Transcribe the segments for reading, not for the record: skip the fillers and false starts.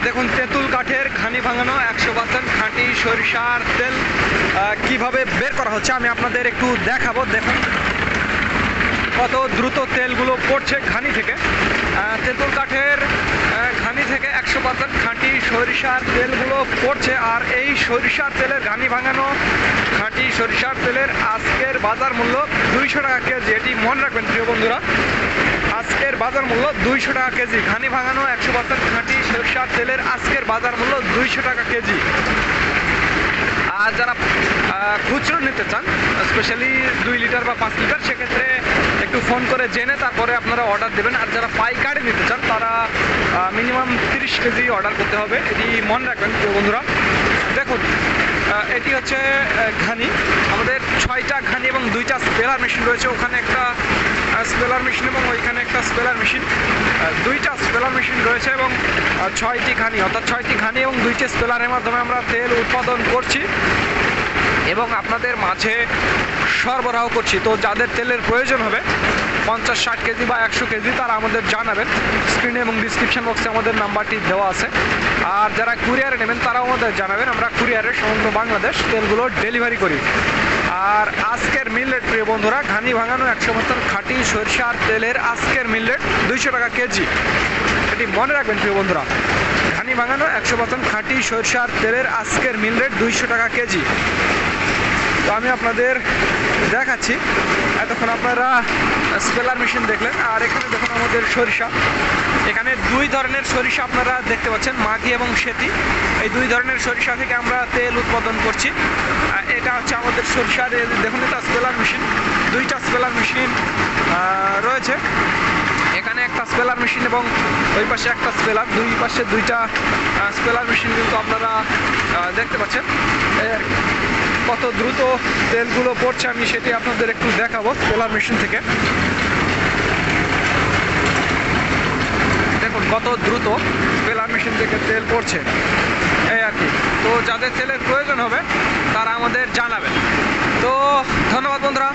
দেখুন তেঁতুল কাঠের ঘানি ভাঙানো 100% খাঁটি সরিষার তেল কিভাবে বের করা হচ্ছে আমি আপনাদের একটু দেখাবো। দেখুন কত দ্রুত তেলগুলো পড়ছে ঘানি থেকে। তেঁতুল কাঠের ঘানি থেকে 100% খাঁটি সরিষার তেলগুলো পড়ছে। আর এই সরিষার তেলের ঘানি ভাঙানো খাঁটি সরিষার তেলের আজকের বাজার মূল্য 200 টাকা কেজি। এটি মনে রাখবেন প্রিয় বন্ধুরা, আজকের বাজার মূল্য 200 টাকা কেজি। ঘানি ভাঙানো 100% খাঁটি সরিষার তেলের আজকের বাজার মূল্য 200 টাকা কেজি। আর যারা খুচরো নিতে চান, স্পেশালি 2 লিটার বা 5 লিটার, সেক্ষেত্রে একটু ফোন করে জেনে তারপরে আপনারা অর্ডার দেবেন। আর যারা পাইকারি নিতে চান তারা মিনিমাম 30 কেজি অর্ডার করতে হবে, এটি মনে রাখবেন প্রিয় বন্ধুরা। দেখুন এটি হচ্ছে ঘানি, আমাদের 6টা ঘানি এবং 2টা স্পেলার মেশিন রয়েছে। ওখানে একটা স্পেলার মেশিন এবং ওইখানে একটা স্পেলার মেশিন, 2টা স্পেলার মেশিন রয়েছে এবং 6টি ঘানি, অর্থাৎ 6টি ঘানি এবং 2টি স্পেলারের মাধ্যমে আমরা তেল উৎপাদন করছি এবং আপনাদের মাঝে সরবরাহ করছি। তো যাদের তেলের প্রয়োজন হবে 50-60 কেজি বা 100 কেজি তারা আমাদের জানাবেন। স্ক্রিনে এবং ডিসক্রিপশন বক্সে আমাদের নাম্বারটি দেওয়া আছে। আর যারা কুরিয়ারে নেবেন তারাও আমাদের জানাবেন, আমরা কুরিয়ারে সমগ্র বাংলাদেশ তেলগুলো ডেলিভারি করি। আর আজকের মিল রেট প্রিয় বন্ধুরা, ঘানি ভাঙানো 100% খাঁটি সরিষার তেলের আজকের মিল রেট 200 টাকা কেজি। এটি মনে রাখবেন প্রিয় বন্ধুরা, ঘানি ভাঙানো 100% খাঁটি সরিষার তেলের আজকের মিল রেট 200 টাকা কেজি। তো আমি আপনাদের দেখাচ্ছি। এতক্ষণ আপনারা স্পেলার মেশিন দেখলেন, আর এখানে দেখুন আমাদের সরিষা। এখানে 2 ধরনের সরিষা আপনারা দেখতে পাচ্ছেন, মাঘি এবং সেতি। এই 2 ধরনের সরিষা থেকে আমরা তেল উৎপাদন করছি। এটা হচ্ছে আমাদের সরিষার, দেখুন এটা স্পেলার মেশিন, 2টা স্পেলার মেশিন রয়েছে। এখানে একটা স্পেলার মেশিন এবং ওই পাশে একটা স্পেলার, 2 পাশে 2টা স্পেলার মেশিন কিন্তু আপনারা দেখতে পাচ্ছেন। কত দ্রুত তেলগুলো পড়ছে আমি সেটি আপনাদের একটু দেখাবো স্পেলার মেশিন থেকে। দেখুন কত দ্রুত স্পেলার মেশিন থেকে তেল পড়ছে, এই আর কি। তো যাদের তেলের প্রয়োজন হবে তারা আমাদের জানাবেন। তো ধন্যবাদ বন্ধুরা,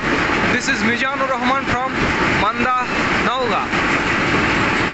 this is Mizanur Rahman from Manda